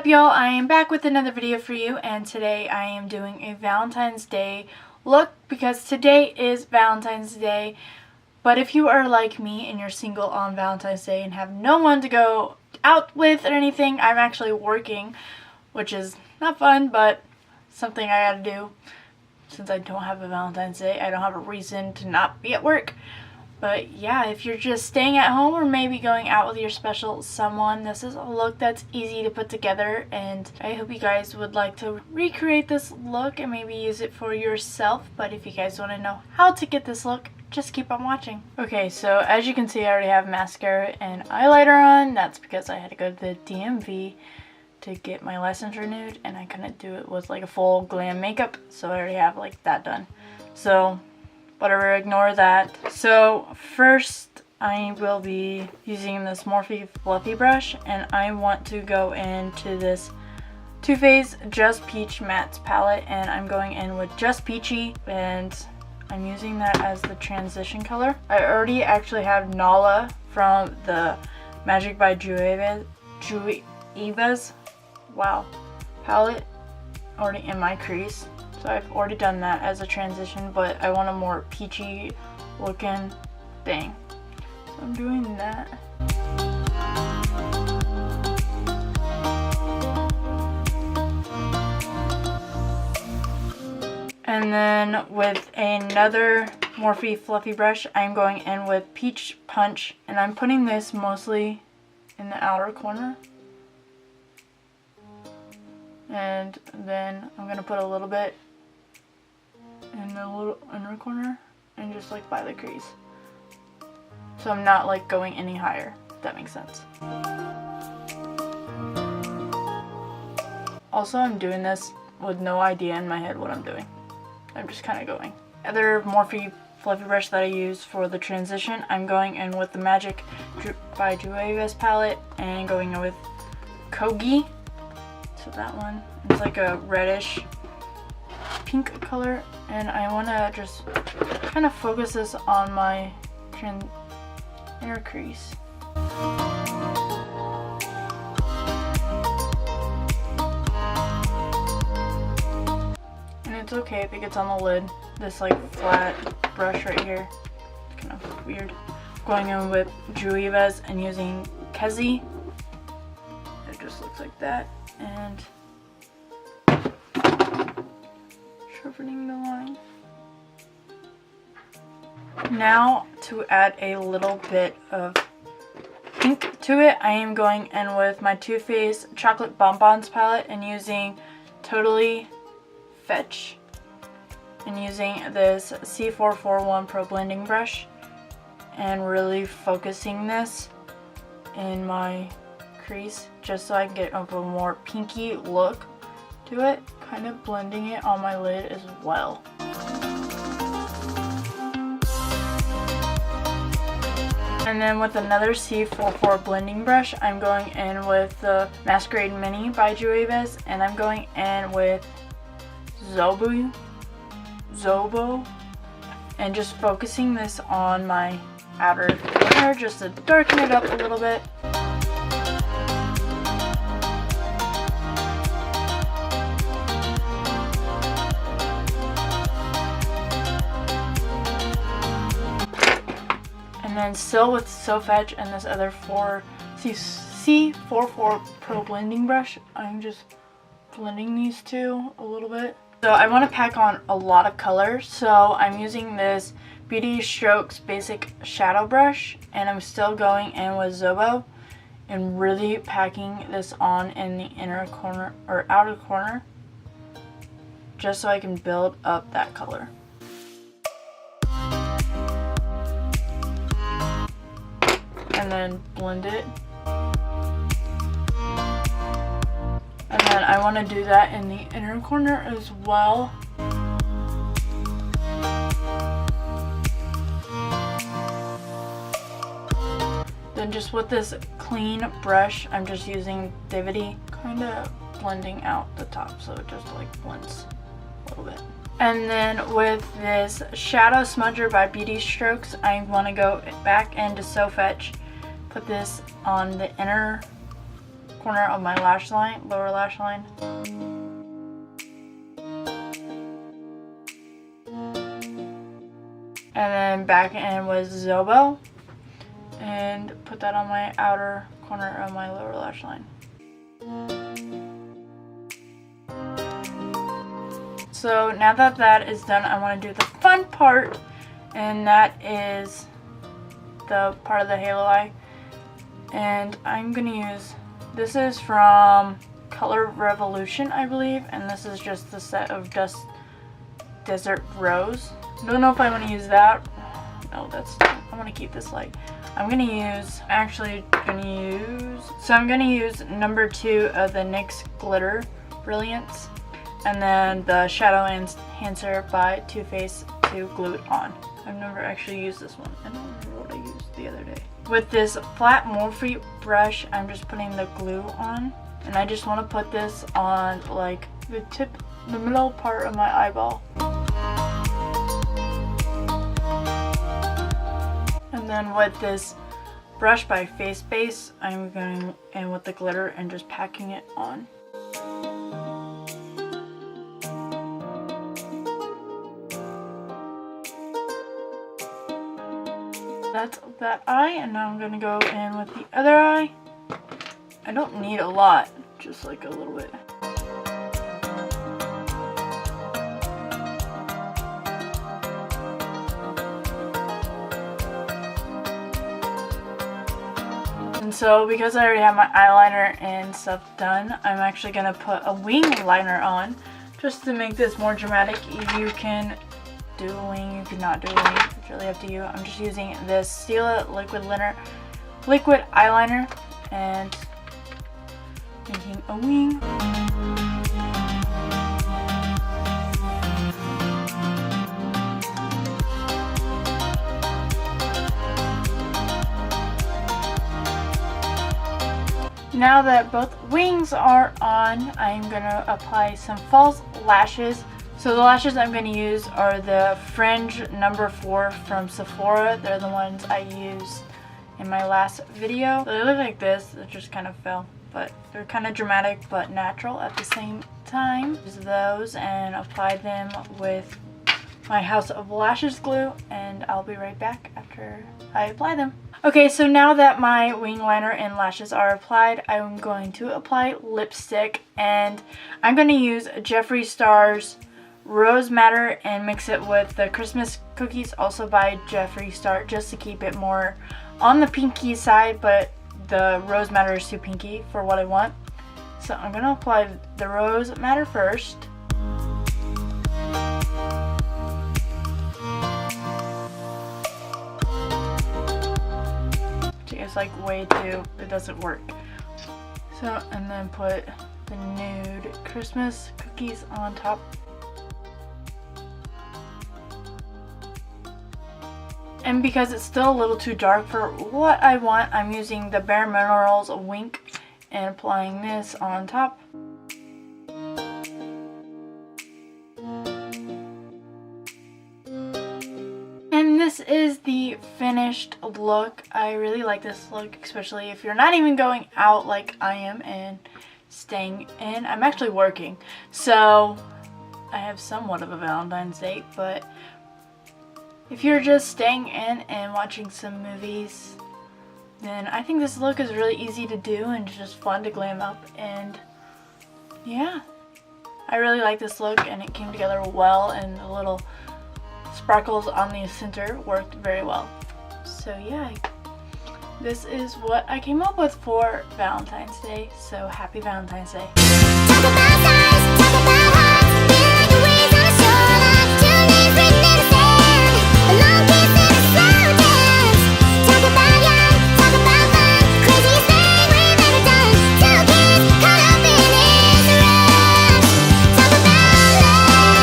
up, y'all? I am back with another video for you, and today I am doing a Valentine's Day look because today is Valentine's Day. But if you are like me and you're single on Valentine's Day and have no one to go out with or anything, I'm actually working, which is not fun, but something I gotta do. Since I don't have a Valentine's Day, I don't have a reason to not be at work. But yeah, if you're just staying at home or maybe going out with your special someone, this is a look that's easy to put together, and I hope you guys would like to recreate this look and maybe use it for yourself. But if you guys want to know how to get this look, just keep on watching. Okay, so as you can see, I already have mascara and eyeliner on. That's because I had to go to the DMV to get my license renewed, and I couldn't do it with like a full glam makeup, so I already have like that done. So whatever, ignore that. So first I will be using this Morphe fluffy brush, and I want to go into this Too Faced Just Peach Mattes palette, and I'm going in with Just Peachy, and I'm using that as the transition color. I already actually have Nala from the Magic by Jueva's palette already in my crease. So I've already done that as a transition, but I want a more peachy looking thing. So I'm doing that. And then with another Morphe fluffy brush, I'm going in with Peach Punch, and I'm putting this mostly in the outer corner. And then I'm going to put a little bit in the little inner corner and just like by the crease. So I'm not like going any higher, if that makes sense. Also, I'm doing this with no idea in my head what I'm doing. I'm just kind of going. Other Morphe fluffy brush that I use for the transition, I'm going in with the Magic by Jueva's palette and going in with Kogi. So that one, it's like a reddish pink color, and I want to just kind of focus this on my inner crease. And it's okay if it gets on the lid. This like flat brush right here, it's kind of weird. Going in with Jueva's and using Kezi. It just looks like that. And sharpening the line. Now to add a little bit of pink to it, I am going in with my Too Faced Chocolate Bonbons palette and using Totally Fetch and using this C441 Pro Blending Brush and really focusing this in my crease just so I can get a more pinky look to it, kind of blending it on my lid as well. And then with another C44 blending brush, I'm going in with the Masquerade Mini by Jueva's, and I'm going in with Zobo, and just focusing this on my outer corner just to darken it up a little bit. And then still with So Fetch and this other C44 Pro Blending Brush, I'm just blending these two a little bit. So I want to pack on a lot of color, so I'm using this Beauty Strokes Basic Shadow Brush, and I'm still going in with Zobo and really packing this on in the inner corner or outer corner just so I can build up that color. And then blend it. And then I want to do that in the inner corner as well. Then just with this clean brush, I'm just using Divity, kind of blending out the top so it just like blends a little bit. And then with this Shadow Smudger by Beauty Strokes, I want to go back into So Fetch, put this on the inner corner of my lash line, lower lash line. And then back in with Zobo and put that on my outer corner of my lower lash line. So now that that is done, I want to do the fun part, and that is the part of the halo eye. And I'm going to use, this is from Color Revolution, I believe, and this is just the set of Desert Rose. I don't know if I want to use that. No, I'm going to keep this light. I'm going to use, I'm going to use number 2 of the NYX Glitter Brilliance, and then the Shadow Enhancer by Too Faced to glue it on. I've never actually used this one. I don't remember what I used the other day. With this flat Morphe brush, I'm just putting the glue on, and I just want to put this on like the middle part of my eyeball. And then with this brush by Face Base, I'm going in with the glitter and just packing it on. That's that eye, and now I'm going to go in with the other eye. I don't need a lot, just like a little bit. And so because I already have my eyeliner and stuff done, I'm actually going to put a wing liner on just to make this more dramatic. You can do a wing, you can not do a wing, it's really up to you. I'm just using this Stila liquid eyeliner and making a wing. Now that both wings are on, I'm going to apply some false lashes. So the lashes I'm going to use are the Fringe number 4 from Sephora. They're the ones I used in my last video. So they look like this. It just kind of fell, but they're kind of dramatic but natural at the same time. Use those and apply them with my House of Lashes glue, and I'll be right back after I apply them. Okay, so now that my wing liner and lashes are applied, I'm going to apply lipstick, and I'm going to use Jeffree Star's Rose Madder and mix it with the Christmas cookies, also by Jeffree Star, just to keep it more on the pinky side, but the Rose Madder is too pinky for what I want. So I'm going to apply the Rose Madder first. It's like way too, it doesn't work. So, and then put the nude Christmas cookies on top. And because it's still a little too dark for what I want, I'm using the Bare Minerals Wink and applying this on top. And this is the finished look. I really like this look, especially if you're not even going out like I am and staying in. I'm actually working, so I have somewhat of a Valentine's Day, but if you're just staying in and watching some movies, then I think this look is really easy to do and just fun to glam up. And yeah, I really like this look, and it came together well, and the little sparkles on the center worked very well. So yeah, this is what I came up with for Valentine's Day. So happy Valentine's Day. Talk about size, talk about hearts, feel like the waves on the shoreline, two names written in the sand, a long kiss and a slow dance. Talk about young, talk about fun, craziest thing we've ever done, two kids caught up in this rush. Talk about love.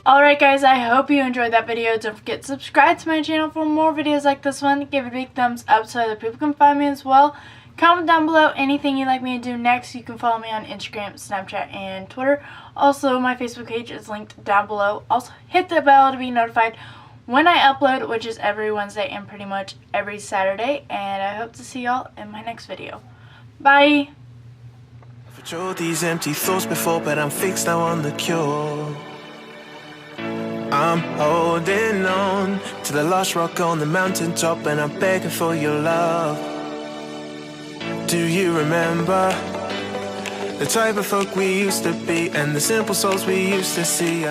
Alright guys, I hope you enjoyed that video. Don't forget to subscribe to my channel for more videos like this one. Give it a big thumbs up so other people can find me as well. Comment down below anything you'd like me to do next. You can follow me on Instagram, Snapchat, and Twitter. Also, my Facebook page is linked down below. Also, hit the bell to be notified when I upload, which is every Wednesday and pretty much every Saturday. And I hope to see y'all in my next video. Bye! I've patrolled these empty thoughts before, but I'm fixed now on the cure. I'm holding on to the last rock on the mountaintop, and I'm begging for your love. Do you remember the type of folk we used to be, and the simple souls we used to see?